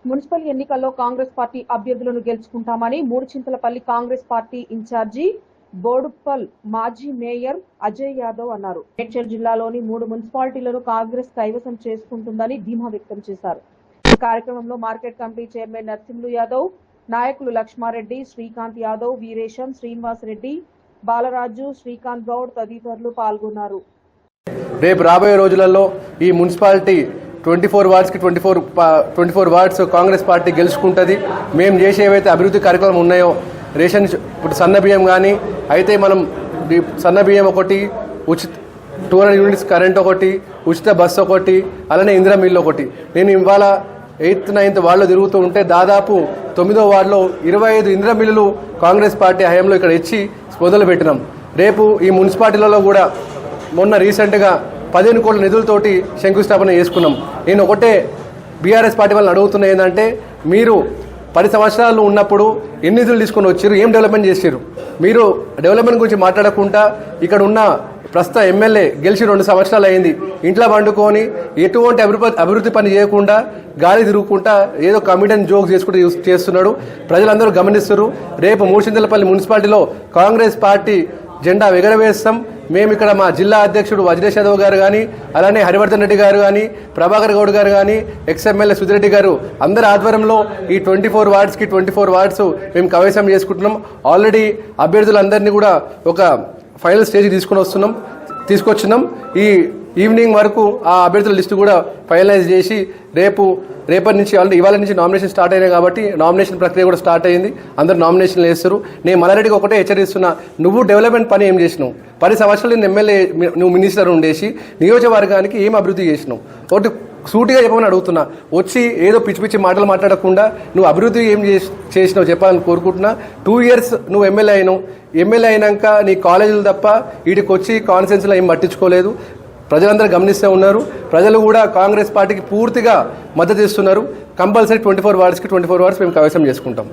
Municipal ఎన్నికల్లో Congress party అభ్యర్థులను గెలుచుకుంటామని Muduchintalapalli Congress party incharge Boduppal మాజీ మేయర్ అజయ్ యాదవ్ అన్నారు. మేడ్చల్ జిల్లాలోని 3 మున్సిపాలిటీలను కాంగ్రెస్ కైవసం చేసుకుంటుందని ధీమా వ్యక్తం చేశారు. ఈ కార్యక్రమంలో market committee chairman Narsimhulu Yadav, నాయకులు లక్ష్మారెడ్డి, శ్రీకాంత్ యాదవ్, వీరేశం, శ్రీనివాస్ రెడ్డి, బాలరాజు, శ్రీకాంత్ గౌడ్ తదితరులు పాల్గొన్నారు. రేపు రాబోయే రోజులలో ఈ మున్సిపాలిటీ 24 వార్డ్స్కి 24 వార్డ్స్ కాంగ్రెస్ పార్టీ గెలుచుకుంటుంది. మేము చేసే ఏవైతే అభివృద్ధి కార్యక్రమాలు ఉన్నాయో, రేషన్ ఇప్పుడు సన్న బియ్యం కానీ అయితే మనం సన్న బియ్యం ఒకటి, ఉచిత 200 యూనిట్స్ కరెంట్ ఒకటి, ఉచిత బస్సు ఒకటి, అలానే ఇందిరా మిల్లు ఒకటి. నేను ఇవాళ 8th 9th వార్డులో తిరుగుతూ ఉంటే దాదాపు 9వ వార్డులో 25 ఇందిరా మిల్లులు కాంగ్రెస్ పార్టీ హయాంలో ఇక్కడ ఇచ్చి మొదలు పెట్టినాం. రేపు ఈ మున్సిపాలిటీలలో కూడా మొన్న రీసెంట్గా 15 కోట్ల నిధులతోటి శంకుస్థాపన చేసుకున్నాం. నేను ఒకటే బీఆర్ఎస్ పార్టీ వాళ్ళని అడుగుతున్నా, ఏంటంటే మీరు 10 సంవత్సరాలు ఉన్నప్పుడు ఎన్ని నిధులు తీసుకొని వచ్చారు, ఏం డెవలప్మెంట్ చేశారు? మీరు డెవలప్మెంట్ గురించి మాట్లాడకుండా ఇక్కడ ఉన్న ప్రస్తుత ఎమ్మెల్యే గెలిచి 2 సంవత్సరాలు అయింది, ఇంట్లో వండుకొని ఎటువంటి అభివృద్ధి పని చేయకుండా గాలి తిరుగుకుంటా ఏదో కమిడన్ జోక్స్ చేసుకుంటూ చేస్తున్నాడు. ప్రజలందరూ గమనిస్తున్నారు. రేపు మూడుచింతలపల్లి మున్సిపాలిటీలో కాంగ్రెస్ పార్టీ జెండా ఎగరవేస్తాం. మేము ఇక్కడ మా జిల్లా అధ్యక్షుడు వజ్రేష్ యాదవ్ గారు కానీ, అలానే హరివర్ధన్ రెడ్డి గారు కానీ, ప్రభాకర్ గౌడ్ గారు కానీ, ఎక్స్ఎమ్మెల్యే సుధిరెడ్డి గారు అందరి ఆధ్వర్యంలో ఈ 24 వార్డ్స్కి 24 వార్డ్స్ మేము కైవసం చేసుకుంటున్నాం. ఆల్రెడీ అభ్యర్థులందరినీ కూడా ఒక ఫైనల్ స్టేజ్కి తీసుకొచ్చినాం. ఈ ఈవినింగ్ వరకు ఆ అభ్యర్థుల లిస్టు కూడా ఫైనలైజ్ చేసి రేపటి నుంచి ఆల్రెడీ ఇవాళ నుంచి నామినేషన్ స్టార్ట్ అయినాయి కాబట్టి నామినేషన్ ప్రక్రియ కూడా స్టార్ట్ అయింది. అందరూ నామినేషన్లు వేస్తారు. నేను మల్లారెడ్డికి ఒకటే హెచ్చరిస్తున్నా, నువ్వు డెవలప్మెంట్ పని ఏం చేసినావు? 10 సంవత్సరాలు నేను ఎమ్మెల్యే, నువ్వు మినిస్టర్ ఉండేసి నియోజకవర్గానికి ఏం అభివృద్ధి చేసినావు? ఒకటి సూటిగా చెప్పమని అడుగుతున్నా. వచ్చి ఏదో పిచ్చి పిచ్చి మాటలు మాట్లాడకుండా నువ్వు అభివృద్ధి ఏం చేసినావు చెప్పాలని కోరుకుంటున్నా. 2 years నువ్వు ఎమ్మెల్యే అయినావు. ఎమ్మెల్యే అయినాక నీ కాలేజీలు తప్ప వీటికి వచ్చి కాన్ఫరెన్స్లో ఏం పట్టించుకోలేదు. ప్రజలందరూ గమనిస్తూ ఉన్నారు. ప్రజలు కూడా కాంగ్రెస్ పార్టీకి పూర్తిగా మద్దతు ఇస్తున్నారు. కంపల్సరీ 24 వార్డ్స్కి 24 వార్డ్స్ మేము కైవసం చేసుకుంటాం.